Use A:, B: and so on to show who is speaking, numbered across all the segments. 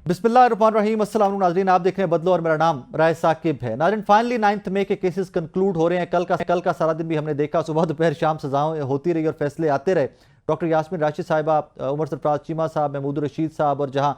A: बिस्मिल्लाहिर्रहमानिर्रहीम। अस्सलाम वालेकुम नाज़रीन, आप देख रहे हैं बदलो और मेरा नाम राय साकिब है। नाज़रीन, फाइनली 9 मई के केसेस कंक्लूड हो रहे हैं। कल का सारा दिन भी हमने देखा, सुबह दोपहर शाम सजाएं होती रही और फैसले आते रहे। डॉक्टर यास्मीन राशिद साहिबा, उमर सरफराज चीमा साहब, महमूद रशीद साहब और जहां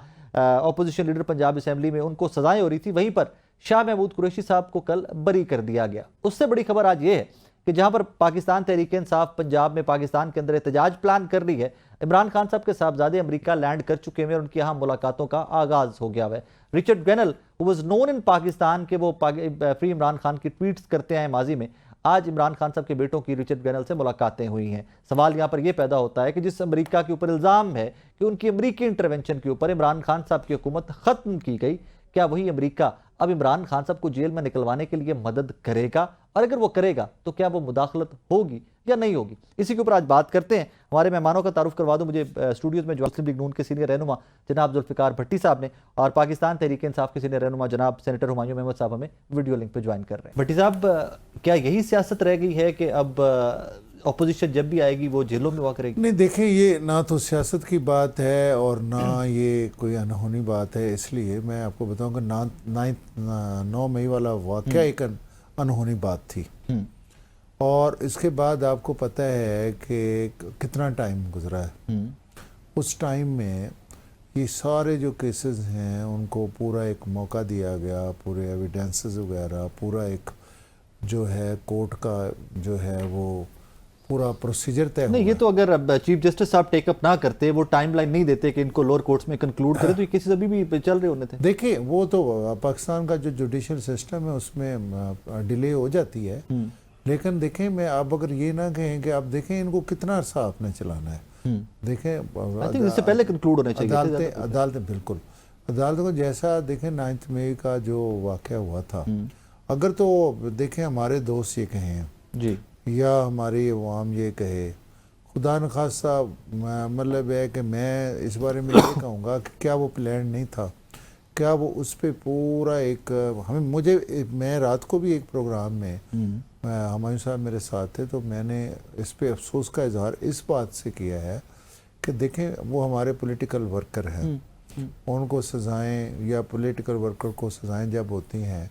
A: अपोजिशन लीडर पंजाब असम्बली में उनको सजाएं हो रही थी, वहीं पर शाह महमूद कुरैशी साहब को कल बरी कर दिया गया। उससे बड़ी खबर आज ये है कि जहां पर पाकिस्तान तहरीक इंसाफ पंजाब में पाकिस्तान के अंदर एहतजाज प्लान कर रही है, इमरान खान साहब के साहबजादे अमेरिका लैंड कर चुके हैं और उनकी यहाँ मुलाकातों का आगाज हो गया है। Richard granal who was known in Pakistan के वो फ्री इमरान खान की ट्वीट्स करते हैं माजी में, आज इमरान खान साहब के बेटों की रिचर्ड ग्रेनल से मुलाकातें हुई हैं। सवाल यहाँ पर यह पैदा होता है कि जिस अमेरिका के ऊपर इल्ज़ाम है कि उनकी अमेरिकी इंटरवेंशन के ऊपर इमरान खान साहब की हुकूमत ख़त्म की गई, क्या वही अमेरिका अब इमरान खान साहब को जेल में निकलवाने के लिए मदद करेगा? और अगर वो करेगा तो क्या वो मुदाखलत होगी या नहीं होगी? इसी के ऊपर आज बात करते हैं। हमारे मेहमानों का तारुफ करवा दूं। मुझे स्टूडियोज में मुस्लिम लीग नून के सीनियर रहनुमा जनाब जुल्फ़िकार भट्टी साहब ने और पाकिस्तान तहरीक इंसाफ के सीनियर रहनुमा जनाब सेनेटर हुमायूं अहमद साहब हमें वीडियो लिंक पर ज्वाइन कर रहे हैं। भट्टी साहब, क्या यही सियासत रह गई है कि अब अपोजिशन जब भी आएगी वो जेलों में हुआ करेगी?
B: नहीं, देखें, ये ना तो सियासत की बात है और ना ये कोई अनहोनी बात है। इसलिए मैं आपको बताऊंगा 9 मई वाला वाक़या एक अनहोनी बात थी और इसके बाद आपको पता है कि कितना टाइम गुजरा है। उस टाइम में ये सारे जो केसेस हैं उनको पूरा एक मौका दिया गया, पूरे एविडेंसेस वगैरह, पूरा एक जो है कोर्ट का जो है वो पूरा प्रोसीजर तय
A: नहीं। ये तो अगर चीफ जस्टिस साहब टेकअप ना करते, वो टाइमलाइन नहीं देते कि इनको लोअर कोर्ट्स में कंक्लूड करें, तो ये केसेस अभी भी चल रहे होने थे।
B: देखिए, वो तो पाकिस्तान का जो जुडिशल सिस्टम है उसमें डिले हो जाती है, लेकिन देखें, मैं अब अगर ये ना कहें कि आप देखें इनको कितना अरसा आपने चलाना है। देखें,
A: इससे पहले कंक्लूड होने चाहिए
B: अदालतें बिल्कुल अदालतों को। जैसा देखें 9 मई का जो वाक़या हुआ था, अगर तो देखें हमारे दोस्त ये कहें जी या हमारी अवाम ये कहे, खुदा न खास्ता मतलब है कि मैं इस बारे में ये कहूँगा कि क्या वो प्लान नहीं था, क्या वो उस पर पूरा एक मैं रात को भी एक प्रोग्राम में हुमायूं साहब मेरे साथ थे, तो मैंने इस पे अफसोस का इजहार इस बात से किया है कि देखें, वो हमारे पॉलिटिकल वर्कर हैं, उनको सज़ाएं या पॉलिटिकल वर्कर को सज़ाएं जब होती हैं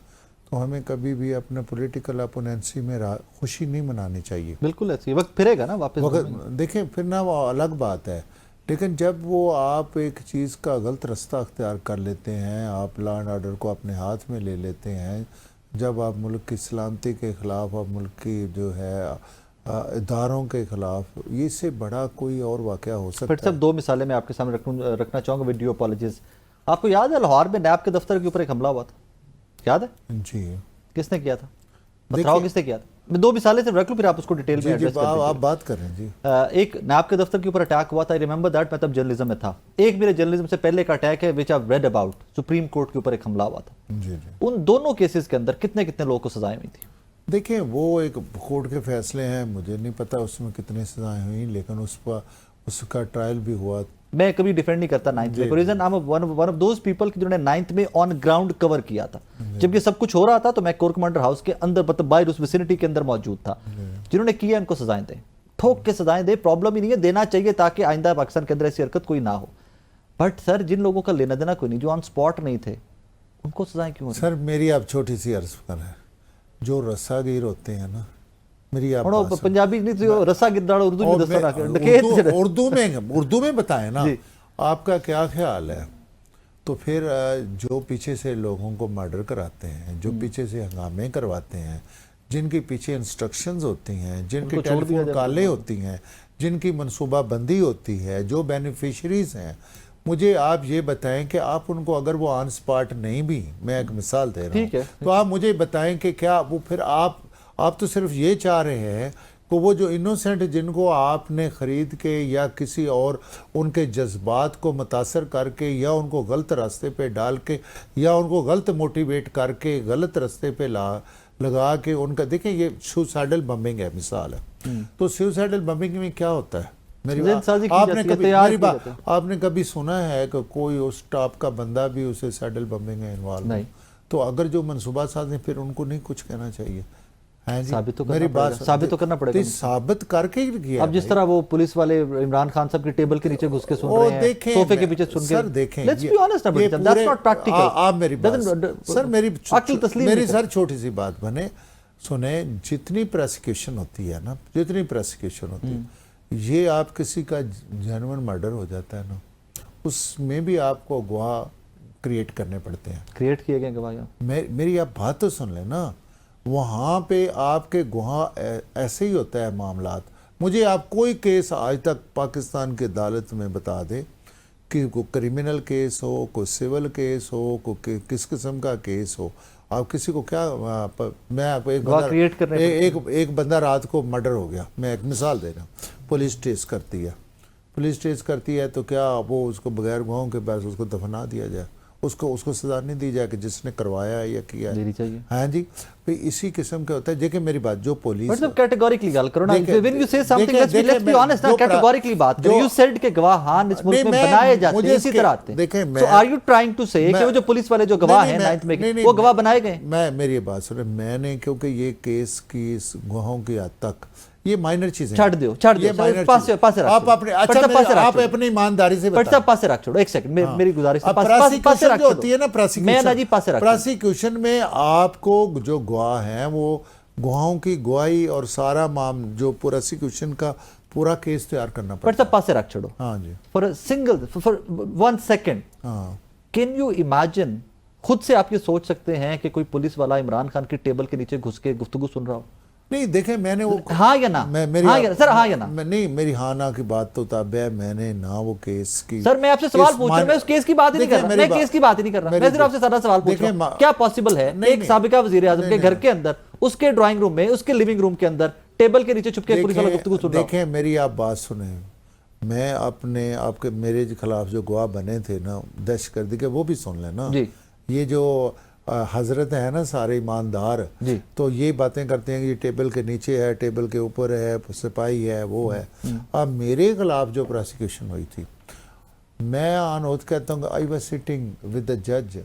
B: तो हमें कभी भी अपने पॉलिटिकल अपोनेंसी में खुशी नहीं मनानी चाहिए।
A: बिल्कुल ऐसी वक्त फिरेगा ना वापस।
B: वक्त देखें फिर ना वो अलग बात है, लेकिन जब वो आप एक चीज़ का गलत रास्ता अख्तियार कर लेते हैं, आप लॉ एंड ऑर्डर को अपने हाथ में ले लेते हैं, जब आप मुल्क की सलामती के ख़िलाफ़, आप मुल्क की जो है इदारों के ख़िलाफ़, ये से बड़ा कोई और वाक़या हो सकता है।
A: फिर सब 2 मिसालें मैं आपके सामने रखना चाहूँगा। वीडियो अपॉलॉजीज, आपको याद है लाहौर में नैब के दफ्तर के ऊपर एक हमला हुआ था, याद है?
B: जी।
A: किसने किया था बताओ, किसने किया था? मैं 2 मिसालें सिर्फ रख लूं, फिर आप उसको डिटेल में एड्रेस कर दीजिए।
B: आप बात कर रहे हैं जी।
A: एक नैब के दफ्तर के ऊपर अटैक हुआ था, आई रिमेंबर दैट। मैं तब जर्नलिज्म में था। एक मेरे जर्नलिज्म से पहले का अटैक है which I read about, Supreme Court के ऊपर एक हमला हुआ था।
B: जी जी।
A: उन दोनों केसेस के अंदर कितने लोगों को सजाएं हुई थी?
B: देखिए, वो एक कोर्ट के फैसले हैं, मुझे नहीं पता उसमें कितनी सजाएं हुई, लेकिन उसका ट्रायल भी हुआ। मैं
A: कभी डिफेंड नहीं करता 9 मई को, reason I am one of those people जिन्होंने 9 में ऑन ग्राउंड कवर किया था। जब ये सब कुछ हो रहा था तो मैं कोर कमांडर हाउस के अंदर, मतलब बाहर उस विसिनिटी के अंदर मौजूद था। जिन्होंने किया उनको सजाएं दें, ठोक के सजाएं दें, प्रॉब्लम ही नहीं है, देना चाहिए ताकि आइंदा पाकिस्तान के अंदर ऐसी हरकत कोई ना हो। बट सर, जिन लोगों का लेना देना कोई नहीं, जो ऑन स्पॉट नहीं थे, उनको सजाएं क्यों?
B: सर, मेरी आप छोटी सी अर्ज कर है, जो रस्सागीर होते हैं ना, मेरी आप
A: पंजाबी नहीं तो रस्सागीर
B: उर्दू में बताएं ना, आपका क्या ख्याल है? तो फिर जो पीछे से लोगों को मर्डर कराते हैं, जो पीछे से हंगामे करवाते हैं, जिनके पीछे इंस्ट्रक्शंस होती हैं, जिनकी टेलीफोन कॉलें होती हैं, जिनकी मनसूबाबंदी होती है, जो बेनिफिशरीज हैं, मुझे आप ये बताएं कि आप उनको, अगर वो ऑन स्पॉट नहीं भी, मैं एक मिसाल दे रहा हूँ, तो आप मुझे बताएं कि क्या वो फिर आप तो सिर्फ ये चाह रहे हैं कि वो जो इनोसेंट, जिनको आपने ख़रीद के या किसी और उनके जज्बात को मुतासर करके या उनको गलत रास्ते पे डाल के या उनको गलत मोटिवेट करके गलत रास्ते पे लगा के उनका, देखें, ये सुसाइडल बम्बिंग है, मिसाल है। तो सुसाइडल बम्बिंग में क्या होता है? आपने कभी सुना है कि कोई उस टॉप का बंदा भी उसे सुसाइडल बम्बिंग में इन्वॉल्व नहीं? तो अगर जो मनसूबा साज हैं, फिर उनको नहीं कुछ कहना चाहिए, हैं जी,
A: साबित तो
B: मेरी
A: करना
B: बात
A: पड़ेगा, साबित तो करना पड़ेगा।
B: साबित करके ही किया।
A: अब जिस तरह वो पुलिस वाले इमरान खान साहब की टेबल के नीचे घुस के सुन रहे हैं,
B: देखें,
A: सोफे के पीछे सुन के,
B: सर देखें,
A: let's be honest about it, that's not practical.
B: आप मेरी बात सर, मेरी सर छोटी सी बात बने सुने, जितनी प्रोसिक्यूशन होती है ना, जितनी प्रोसिक्यूशन होती है, ये आप किसी का जेन्युइन मर्डर हो जाता है ना, उसमें भी आपको गवाह क्रिएट करने पड़ते हैं।
A: क्रिएट किए गए गवाह।
B: मेरी आप बात तो सुन लेना, वहाँ पे आपके गवाह ऐसे ही होता है मामलात। मुझे आप कोई केस आज तक पाकिस्तान की अदालत में बता दे कि कोई क्रिमिनल केस हो, कोई सिविल केस हो, कोई किस किस्म का केस हो, आप किसी को क्या मैं आपको एक बंदा रात को मर्डर हो गया, मैं एक मिसाल दे रहा हूँ, पुलिस ट्रेस करती है तो क्या वो उसको बगैर गवाहों के पास उसको दफना दिया जाए, उसको सजा नहीं दी जाए कि जिसने करवाया है या किया
A: देनी चाहिए।
B: हाँ जी, भाई इसी किस्म का होता है। देखिए मेरी बात, जो पुलिस
A: मतलब कैटेगोरिकली गल करो ना, व्हेन यू से समथिंग लेट्स बी ऑनेस्ट ना, कैटेगोरिकली बात करो। यू सेड के गवाहान इस मुल्क में बनाए जाते हैं, इसी तरह आते हैं। सो आर यू ट्राइंग टू से कि वो जो पुलिस वाले जो गवाह हैं 9th में, वो गवाह बनाए गए?
B: मेरी बात सुने, मैंने क्योंकि ये केस की गवाहों की हद तक ये माइनर चीजें
A: छाड़ दो ये माइनर पासे रख,
B: आप अपने आप अपनी ईमानदारी से
A: बताओ। पासे रख छोड़ो, एक सेकंड, मेरी गुजारिश है,
B: पासे रख होती है ना
A: मैं ना जी, पासे रख।
B: प्रोसिक्यूशन में आपको जो गवाह हैं वो गवाहों की गवाही और सारा जो प्रोसिक्यूशन का पूरा केस तैयार करना पड़ता है।
A: पासे रख छोड़ो।
B: हाँ जी,
A: for 1 second can you imagine, खुद से आप ये सोच सकते हैं कि कोई पुलिस वाला इमरान खान की टेबल के नीचे घुस के गुफ्तगू सुन रहा हो?
B: नहीं देखें, मैंने वो
A: हाँ या ना, सर हाँ या ना,
B: नहीं मेरी हाँ ना की बात तो तब है, मैंने ना वो केस की।
A: सर मैं आपसे सवाल पूछ रहा हूं, मैं उस केस की बात ही नहीं कर रहा, मैं केस की बात ही नहीं कर रहा, मैं सिर्फ आपसे सारा सवाल पूछ रहा हूं, क्या पॉसिबल है एक साबिका वजीर आजम के घर के अंदर, उसके ड्राइंग रूम में, उसके लिविंग रूम के अंदर टेबल के नीचे छुपके पुलिस वाला गुफ्तगू सुन रहा हो?
B: देखें मेरी आप बात सुने, मैं आपके मेरे खिलाफ जो गवाह बने थे ना दहशतगर्दी के, वो भी सुन लेना। ये जो हजरत है ना सारे ईमानदार, तो ये बातें करते हैं कि ये टेबल के नीचे है, टेबल के ऊपर है, सिपाही है, वो है। अब मेरे खिलाफ जो प्रोसिक्यूशन हुई थी, मैं ऑन ओथ कहता हूँ, I was sitting with the जज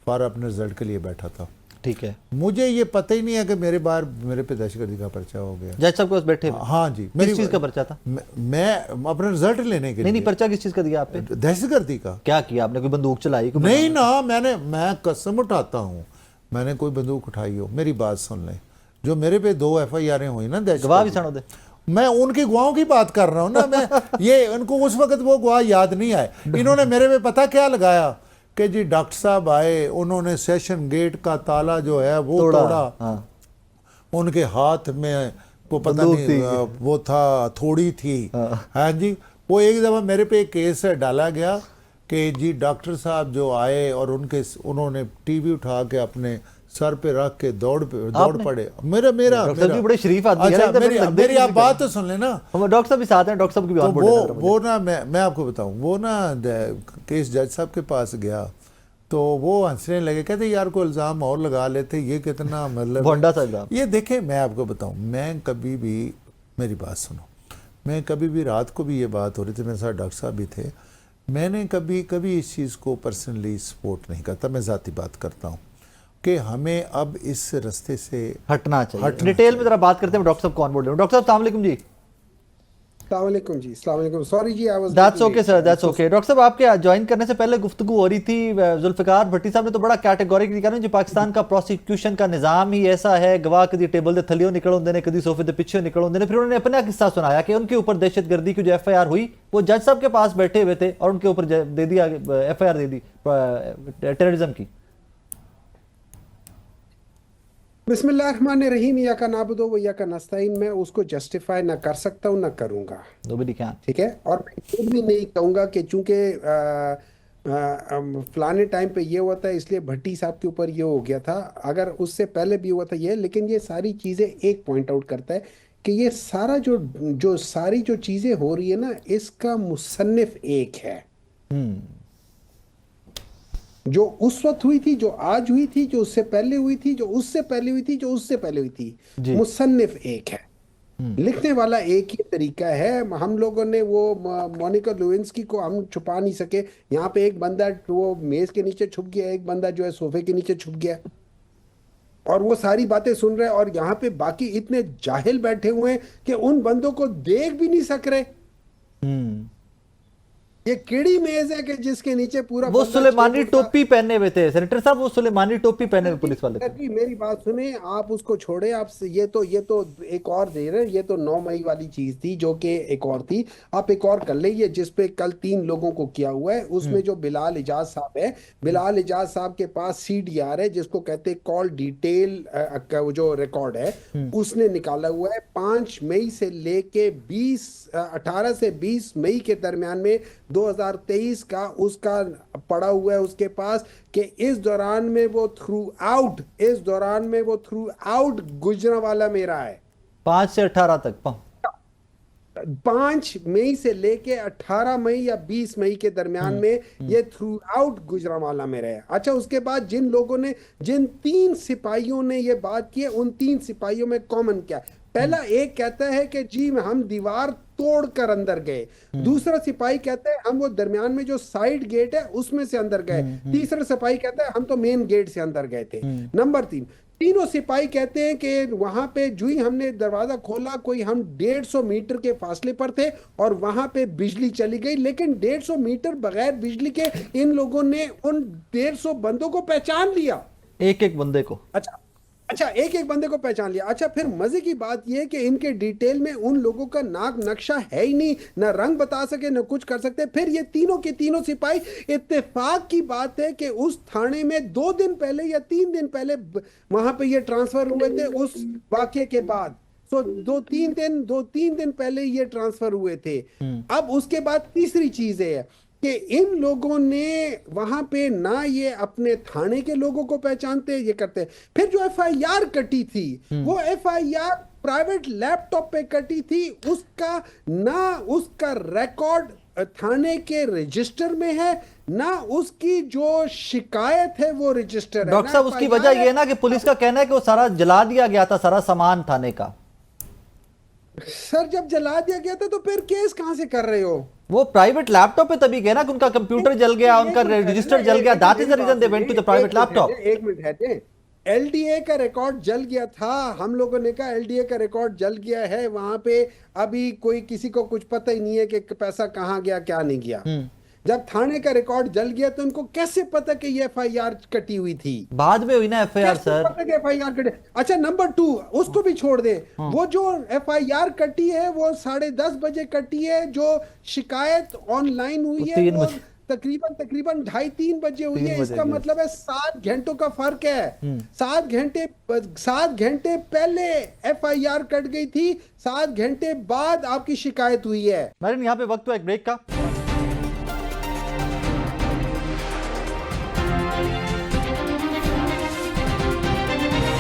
B: फॉर अपने रिजल्ट के लिए बैठा था।
A: ठीक है,
B: मुझे ये पता ही नहीं है कि मेरे पे दहशतगर्दी का पर्चा हो गया।
A: जज साहब के पास बैठे?
B: हाँ जी।
A: किस चीज का पर्चा था?
B: मैं अपना रिजल्ट लेने के लिए।
A: नहीं, पर्चा किस चीज का दिया आपने?
B: दहशतगर्दी का।
A: क्या किया आपने? कोई बंदूक चलाई?
B: नहीं ना, मैं कसम उठाता हूँ, मैंने कोई बंदूक उठाई हो। मेरी बात सुन लें, जो मेरे पे 2 FIR हुई ना
A: गवाह भी सुनो दे,
B: मैं उनके गवाहों की बात कर रहा हूँ ना। मैं ये उनको उस वक्त वो गवाह याद नहीं आए। इन्होंने मेरे पे पता क्या लगाया कि जी डॉक्टर साहब आए, उन्होंने सेशन गेट का ताला जो है वो तोड़ा। हाँ। उनके हाथ में वो पता नहीं वो था, थोड़ी थी। हाँ जी, वो एक दफ़ा मेरे पे एक केस डाला गया कि जी डॉक्टर साहब जो आए और उन्होंने टीवी उठा के अपने सर पे रख के दौड़ पड़े। मेरा
A: बड़े शरीफ आदमी है।
B: अच्छा, मेरी आप बात तो सुन लेना।
A: डॉक्टर साहब भी साथ हैं, डॉक्टर साहब की भी ऑन बोर्ड है।
B: वो ना मैं आपको बताऊं, वो ना केस जज साहब के पास गया तो वो हंसने लगे, कहते यार को इल्ज़ाम और लगा लेते, ये कितना मतलब ये देखे। मैं आपको बताऊं, मैं कभी भी, मेरी बात सुनो, मैं कभी भी, रात को भी ये बात हो रही थी, मेरे साथ डॉक्टर साहब भी थे, मैंने कभी इस चीज़ को पर्सनली सपोर्ट नहीं करता। मैं ज़ाती बात करता हूँ कि हमें अब इस रास्ते से
A: हटना चाहिए। डिटेल में जरा बात करते हैं। डॉक्टर साहब कौन बोल रहे हैं? डॉक्टर साहब अस्सलाम वालेकुम जी।
C: अस्सलाम वालेकुम जी। अस्सलाम वालेकुम। सॉरी जी, I was
A: that's okay sir, that's okay. Doctor साहब आपके ज्वाइन करने से पहले गुफ्तगू हो रही थी, जुल्फिकार भट्टी साहब ने तो बड़ा कैटेगोरिकली कहा जी पाकिस्तान का प्रोसिक्यूशन का निज़ाम ही ऐसा है, गवाह कभी टेबल के थलियों निकल होंगे ने, कभी सोफे के पीछे निकल होंगे ने। फिर उन्होंने अपना किस्सा सुनाया कि उनके ऊपर दहशतगर्दी की जो FIR हुई वो जज साहब के पास बैठे हुए थे और उनके ऊपर दे दिया FIR दे दी टेररिज्म की।
C: बिस्मिल्लाहिर्रहमानिर्रहीम, या का नाबुदो व या का नस्ताइन। मैं उसको जस्टिफाई ना कर सकता हूँ ना करूँगा, ठीक है। और मैं ये भी नहीं कहूँगा कि चूंकि फलाने टाइम पे ये हुआ था इसलिए भट्टी साहब के ऊपर ये हो गया था, अगर उससे पहले भी हुआ था ये। लेकिन ये सारी चीज़ें एक पॉइंट आउट करता है कि ये सारा जो सारी जो चीज़ें हो रही है ना, इसका मुसन्निफ एक है। जो उस वक्त हुई थी, जो आज हुई थी, जो उससे पहले हुई थी, जो उससे पहले हुई थी, जो उससे पहले हुई थी, मुसन्निफ एक है, लिखने वाला एक ही तरीका है। हम लोगों ने वो मोनिका लेविंस्की को हम छुपा नहीं सके। यहाँ पे एक बंदा वो मेज के नीचे छुप गया, एक बंदा जो है सोफे के नीचे छुप गया। और वो सारी बातें सुन रहे हैं, और यहाँ पे बाकी इतने जाहिल बैठे हुए हैं कि उन बंदों को देख भी नहीं सक रहे। ये केड़ी मेज है कि जिसके नीचे पूरा
A: वो
C: बंदा
A: सुलेमानी
C: 6 फुट का-
A: टोपी पहने हुए थे सेनेटर साहब, वो सुलेमानी टोपी पहने हुए पुलिस वाले थे।
C: जी, मेरी बात सुने, आप उसको छोड़े, आप ये तो एक और दे रहे हैं। ये तो 9 मई वाली चीज थी जो कि एक और थी। आप एक और कर लीजिए जिसपे कल 3 लोगों को किया हुआ है। उसमें जो बिलाल इजाज साहब है, बिलाल इजाज साहब के पास CDR है जिसको कहते हैं कॉल डिटेल, वो जो रिकॉर्ड है उसने निकाला हुआ है 5 मई से लेके 18 से 20 मई के दरमियान में 2023 का उसका पड़ा हुआ है उसके पास कि इस दौरान में वो थ्रू आउट गुजरांवाला में रहा है।
A: 5 से 18 तक
C: 5 मई से लेके 18 मई या 20 मई के दरमियान में ये थ्रू आउट गुजरांवाला में रहे। अच्छा, उसके बाद जिन लोगों ने, जिन 3 सिपाहियों ने ये बात की है, उन 3 सिपाहियों में कॉमन क्या है? पहला एक कहता है कि जी हम दीवार तोड़कर अंदर गए। दूसरा सिपाही कहता है हम वो दरमियान में जो साइड गेट है उसमें से अंदर गए। तीसरा सिपाही कहता है हम तो मेन गेट से अंदर गए थे। नंबर 3, तीनों सिपाही कहते हैं कि वहां पे जो ही हमने दरवाजा खोला, कोई हम 150 मीटर के फासले पर थे और वहां पे बिजली चली गई, लेकिन 150 मीटर बगैर बिजली के इन लोगों ने उन 150 बंदों को पहचान लिया।
A: एक एक बंदे को।
C: अच्छा, एक एक बंदे को पहचान लिया। अच्छा, फिर मजे की बात यह है कि इनके डिटेल में उन लोगों का नाक नक्शा है ही नहीं, ना रंग बता सके ना कुछ कर सकते। फिर ये तीनों के तीनों सिपाही, इत्तेफाक की बात है कि उस थाने में 2 दिन पहले या 3 दिन पहले वहां पे ये ट्रांसफर हुए थे उस वाक्य के बाद। तो 2-3 दिन पहले ये ट्रांसफर हुए थे। अब उसके बाद तीसरी चीज है कि इन लोगों ने वहां पे ना ये अपने थाने के लोगों को पहचानते, ये करते। फिर जो FIR कटी थी, वो FIR प्राइवेट लैपटॉप पे कटी थी। उसका रिकॉर्ड थाने के रजिस्टर में है, ना उसकी जो शिकायत है वो रजिस्टर है।
A: डॉक्टर साहब, उसकी वजह ये है ना कि पुलिस का कहना है कि वो सारा जला दिया गया था, सारा सामान थाने का।
C: सर, जब जला दिया गया था तो फिर केस कहां से कर रहे हो?
A: वो प्राइवेट लैपटॉप पे तभी गए ना कि उनका कंप्यूटर जल गया, उनका रजिस्टर जल गया। That is the reason they went to the private laptop.
C: एक मिनट है, LDA का रिकॉर्ड जल गया था। हम लोगों ने कहा LDA का रिकॉर्ड जल गया है, वहां पे अभी कोई किसी को कुछ पता ही नहीं है कि पैसा कहां गया क्या नहीं गया। जब थाने का रिकॉर्ड जल गया तो उनको कैसे पता कि ये FIR कटी हुई थी?
A: बाद में हुई ना FIR सर।
C: पता कि FIR कटे। अच्छा, नंबर 2 उसको भी छोड़ दे। वो जो FIR कटी है वो 10:30 बजे कटी है। जो शिकायत ऑनलाइन हुई है वो तकरीबन 2:30-3 बजे हुई है। इसका मतलब है 7 घंटों का फर्क है। 7 घंटे पहले FIR कट गई थी, 7 घंटे बाद आपकी शिकायत हुई है।
A: मैडम, यहाँ पे वक्त हुआ एक ब्रेक का।